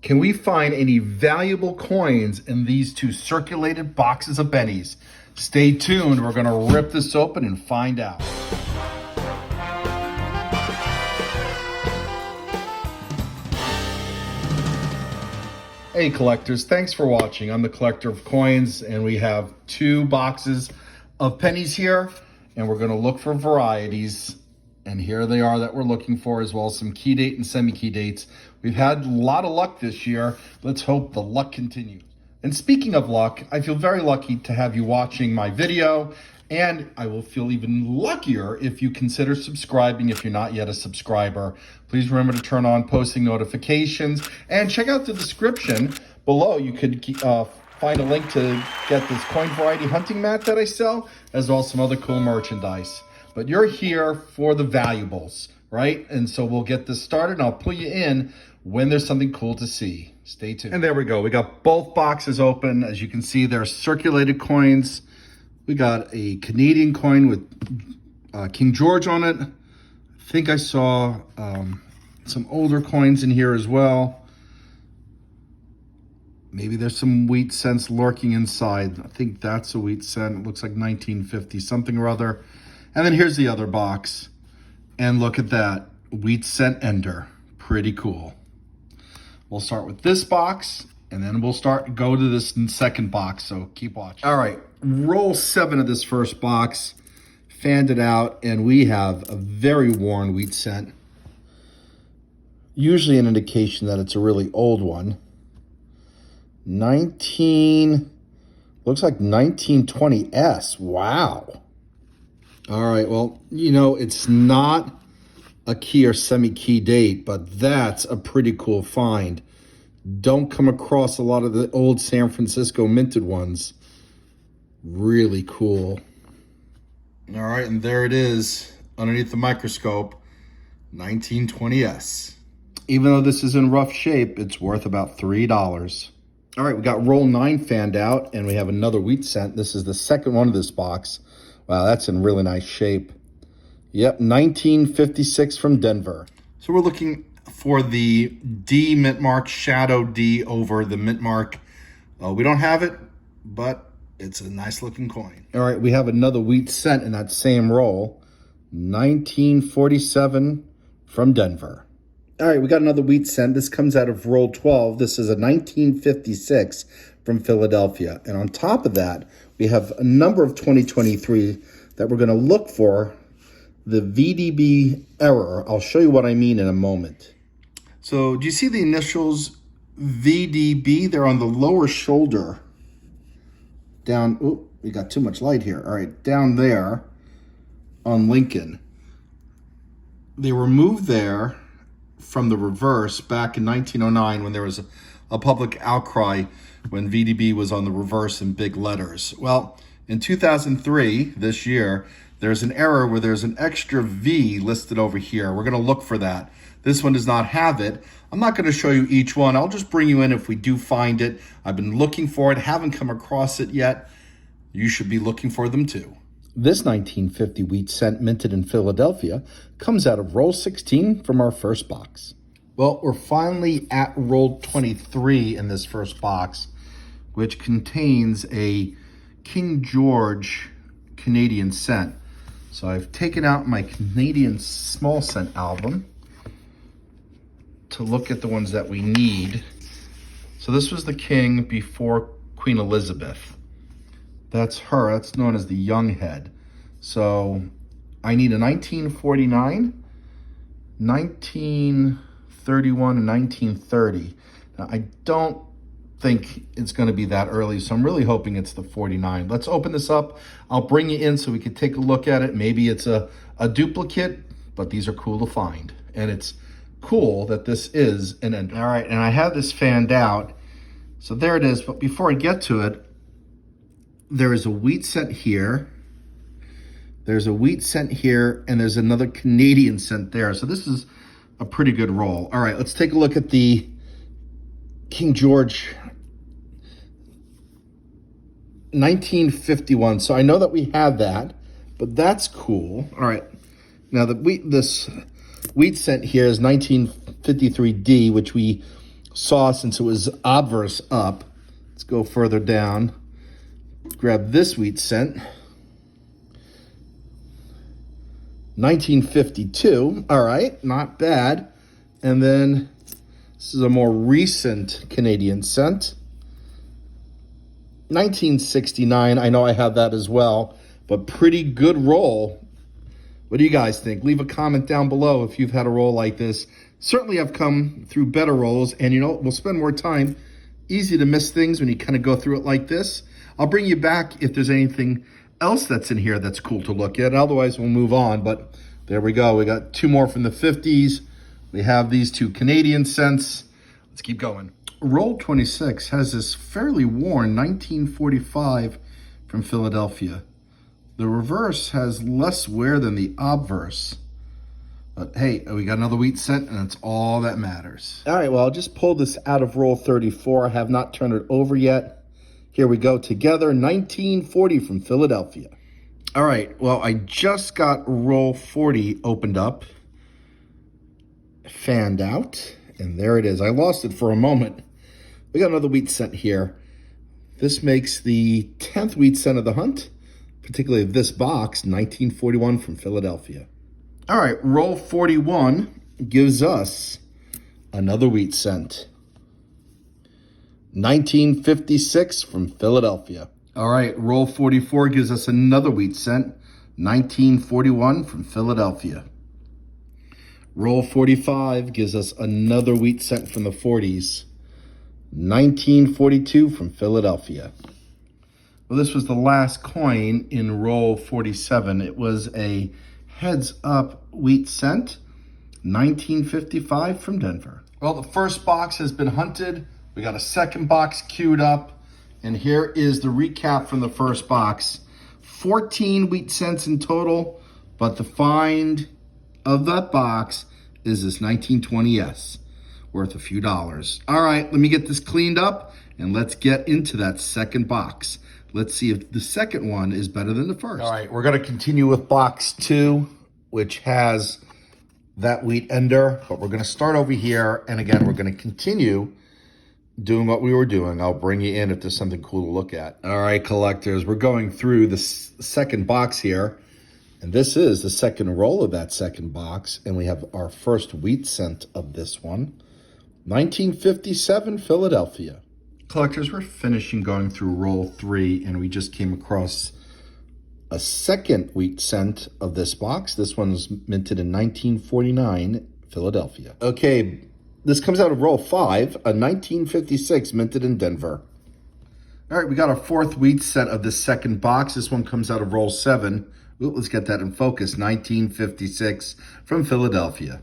Can we find any valuable coins in these two circulated boxes of pennies? Stay tuned. We're going to rip this open and find out. Hey collectors, thanks for watching. I'm the collector of coins, and we have two boxes of pennies here, and we're going to look for varieties. And here they are that we're looking for, as well as some key date and semi-key dates. We've had a lot of luck this year. Let's hope the luck continues. And speaking of luck, I feel very lucky to have you watching my video, and I will feel even luckier if you consider subscribing if you're not yet a subscriber. Please remember to turn on posting notifications and check out the description below. You could find a link to get this coin variety hunting mat that I sell, as well as some other cool merchandise. But you're here for the valuables, right? And so we'll get this started, and I'll pull you in when there's something cool to see. Stay tuned. And there we go. We got both boxes open. As you can see, there are circulated coins. We got a Canadian coin with King George on it. I think I saw some older coins in here as well. Maybe there's some wheat cents lurking inside. I think that's a wheat cent. It looks like 1950 something or other. And then here's the other box. And look at that, wheat cent ender. Pretty cool. We'll start with this box, and then we'll go to this second box, so keep watching. All right, roll 7 of this first box. Fanned it out, and we have a very worn wheat cent. Usually an indication that it's a really old one. Looks like 1920s. Wow. All right, well, you know, it's not a key or semi-key date, but that's a pretty cool find. Don't come across a lot of the old San Francisco minted ones. Really cool. All right, and there it is underneath the microscope, 1920s. Even though this is in rough shape, it's worth about $3. All right, we got roll 9 fanned out, and we have another wheat cent. This is the second one of this box. Wow, that's in really nice shape. Yep, 1956 from Denver. So we're looking for the D mint mark, shadow D over the mint mark. We don't have it, but it's a nice looking coin. All right, we have another wheat cent in that same roll. 1947 from Denver. All right, we got another wheat cent. This comes out of roll 12. This is a 1956 from Philadelphia. And on top of that, we have a number of 2023 that we're going to look for the VDB error. I'll show you what I mean in a moment. So do you see the initials VDB? They're on the lower shoulder. Down, oh, we got too much light here. All right, down there on Lincoln. They were moved there from the reverse back in 1909 when there was a public outcry when VDB was on the reverse in big letters. Well, in 2003, this year, there's an error where there's an extra V listed over here. We're going to look for that. This one does not have it. I'm not going to show you each one. I'll just bring you in if we do find it. I've been looking for it, haven't come across it yet. You should be looking for them too. This 1950 wheat cent minted in Philadelphia comes out of roll 16 from our first box. Well, we're finally at roll 23 in this first box, which contains a King George Canadian cent. So I've taken out my Canadian small cent album to look at the ones that we need. So this was the King before Queen Elizabeth. That's her. That's known as the young head. So I need a 1949, 1931, and 1930. Now, I don't think it's going to be that early, so I'm really hoping it's the 49. Let's open this up. I'll bring you in so we can take a look at it. Maybe it's a duplicate, but these are cool to find. And it's cool that this is an ender. All right, and I have this fanned out. So there it is. But before I get to it, there is a wheat cent here. There's a wheat cent here, and there's another Canadian cent there. So this is a pretty good roll. All right, let's take a look at the King George 1951. So I know that we have that, but that's cool. All right. Now this wheat cent here is 1953D, which we saw since it was obverse up. Let's go further down. Grab this wheat cent. 1952. All right, not bad. And then this is a more recent Canadian cent. 1969. I know I have that as well, but pretty good roll. What do you guys think? Leave a comment down below if you've had a roll like this. Certainly I've come through better rolls, and you know, we'll spend more time. Easy to miss things when you kind of go through it like this. I'll bring you back if there's anything else that's in here that's cool to look at. Otherwise, we'll move on, but there we go. We got two more from the 50s. We have these two Canadian cents. Let's keep going. Roll 26 has this fairly worn 1945 from Philadelphia. The reverse has less wear than the obverse. But hey, we got another wheat cent, and that's all that matters. All right, well, I'll just pull this out of roll 34. I have not turned it over yet. Here we go together, 1940 from Philadelphia. All right, well, I just got roll 40 opened up, fanned out, and there it is. I lost it for a moment. We got another wheat cent here. This makes the 10th wheat cent of the hunt, particularly this box, 1941 from Philadelphia. All right, roll 41 gives us another wheat cent. 1956 from Philadelphia. All right, roll 44 gives us another wheat cent. 1941 from Philadelphia. Roll 45 gives us another wheat cent from the 40s. 1942 from Philadelphia. Well, this was the last coin in roll 47. It was a heads up wheat cent. 1955 from Denver. Well, the first box has been hunted. We got a second box queued up, and here is the recap from the first box. 14 wheat cents in total, but the find of that box is this 1920S, worth a few dollars. All right, let me get this cleaned up, and let's get into that second box. Let's see if the second one is better than the first. All right, we're going to continue with box 2, which has that wheat ender, but we're going to start over here, and again, we're going to continue doing what we were doing. I'll bring you in if there's something cool to look at. All right, collectors, we're going through the second box here, and this is the second roll of that second box, and we have our first wheat cent of this one. 1957 Philadelphia. Collectors, we're finishing going through roll 3, and we just came across a second wheat cent of this box. This one's minted in 1949 Philadelphia. Okay, this comes out of roll 5, a 1956 minted in Denver. All right, we got our fourth wheat cent of the second box. This one comes out of roll 7. Ooh, let's get that in focus. 1956 from Philadelphia.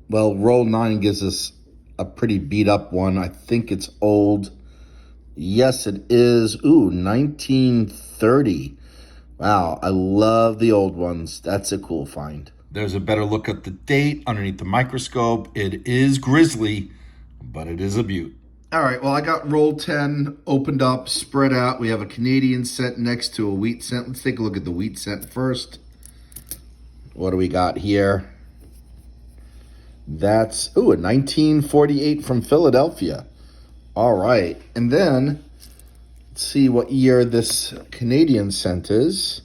Well, roll 9 gives us a pretty beat up one. I think it's old. Yes, it is. Ooh, 1930. Wow, I love the old ones. That's a cool find. There's a better look at the date underneath the microscope. It is grisly, but it is a beaut. All right, well, I got roll 10 opened up, spread out. We have a Canadian cent next to a wheat cent. Let's take a look at the wheat cent first. What do we got here? That's, ooh, a 1948 from Philadelphia. All right, and then let's see what year this Canadian cent is.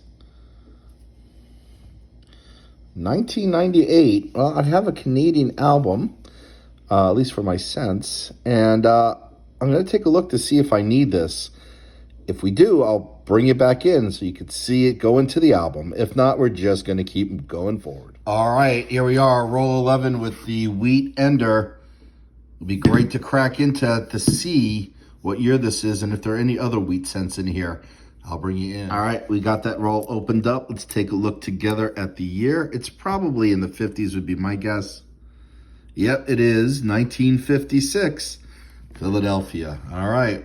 1998. Well, I have a Canadian album, at least for my cents, and I'm going to take a look to see if I need this. If we do, I'll bring it back in so you can see it go into the album. If not, we're just going to keep going forward. All right, here we are, roll 11 with the wheat ender. It'll be great to crack into to see what year this is and if there are any other wheat cents in here. I'll bring you in. All right, we got that roll opened up. Let's take a look together at the year. It's probably in the 50s would be my guess. Yep, it is 1956, Philadelphia. All right,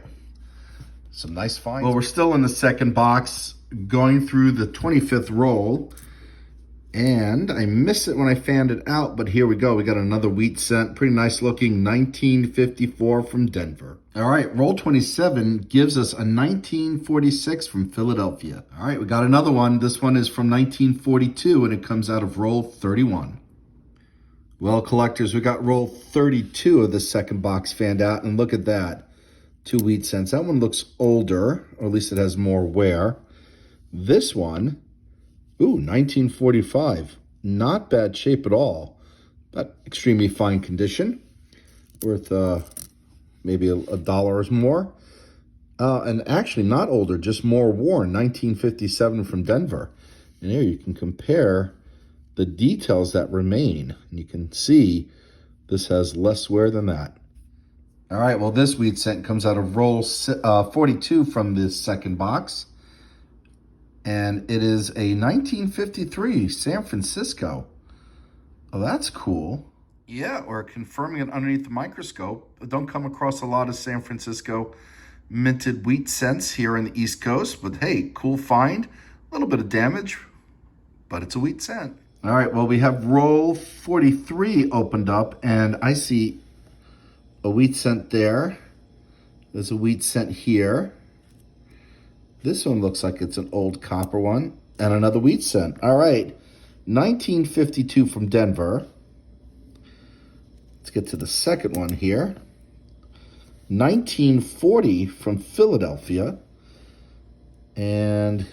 some nice finds. Well, we're still in the second box, going through the 25th roll. And I missed it when I fanned it out, but here we go. We got another wheat cent, pretty nice looking, 1954 from Denver. All right, roll 27 gives us a 1946 from Philadelphia. All right, we got another one. This one is from 1942, and it comes out of roll 31. Well, collectors, we got roll 32 of the second box fanned out, and look at that. 2 wheat cents. That one looks older, or at least it has more wear. This one, ooh, 1945. Not bad shape at all, but extremely fine condition. Worth maybe a dollar or more. And actually not older, just more worn, 1957 from Denver. And here you can compare the details that remain. And you can see this has less wear than that. All right, well, this wheat cent comes out of roll 42 from this second box. And it is a 1953 San Francisco. Oh, that's cool. Yeah, or confirming it underneath the microscope. I don't come across a lot of San Francisco minted wheat cents here in the East Coast, but hey, cool find. A little bit of damage, but it's a wheat cent. All right, well, we have roll 43 opened up, and I see a wheat cent there. There's a wheat cent here. This one looks like it's an old copper one, and another wheat cent. All right, 1952 from Denver. Let's get to the second one here. 1940 from Philadelphia. And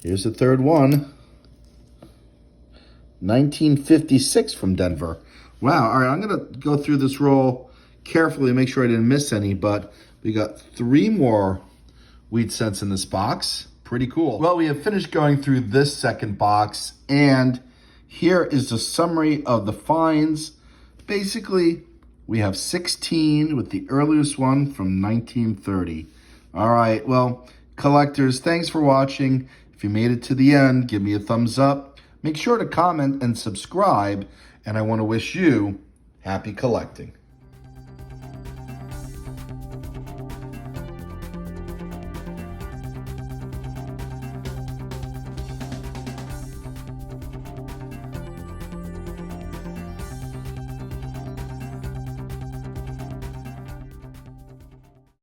here's the third one. 1956 from Denver. Wow, all right, I'm going to go through this roll carefully, make sure I didn't miss any, but we got 3 more wheat cents in this box. Pretty cool. Well, we have finished going through this second box, and here is the summary of the finds. Basically, we have 16 with the earliest one from 1930. All right, well, collectors, thanks for watching. If you made it to the end, give me a thumbs up. Make sure to comment and subscribe, and I want to wish you happy collecting.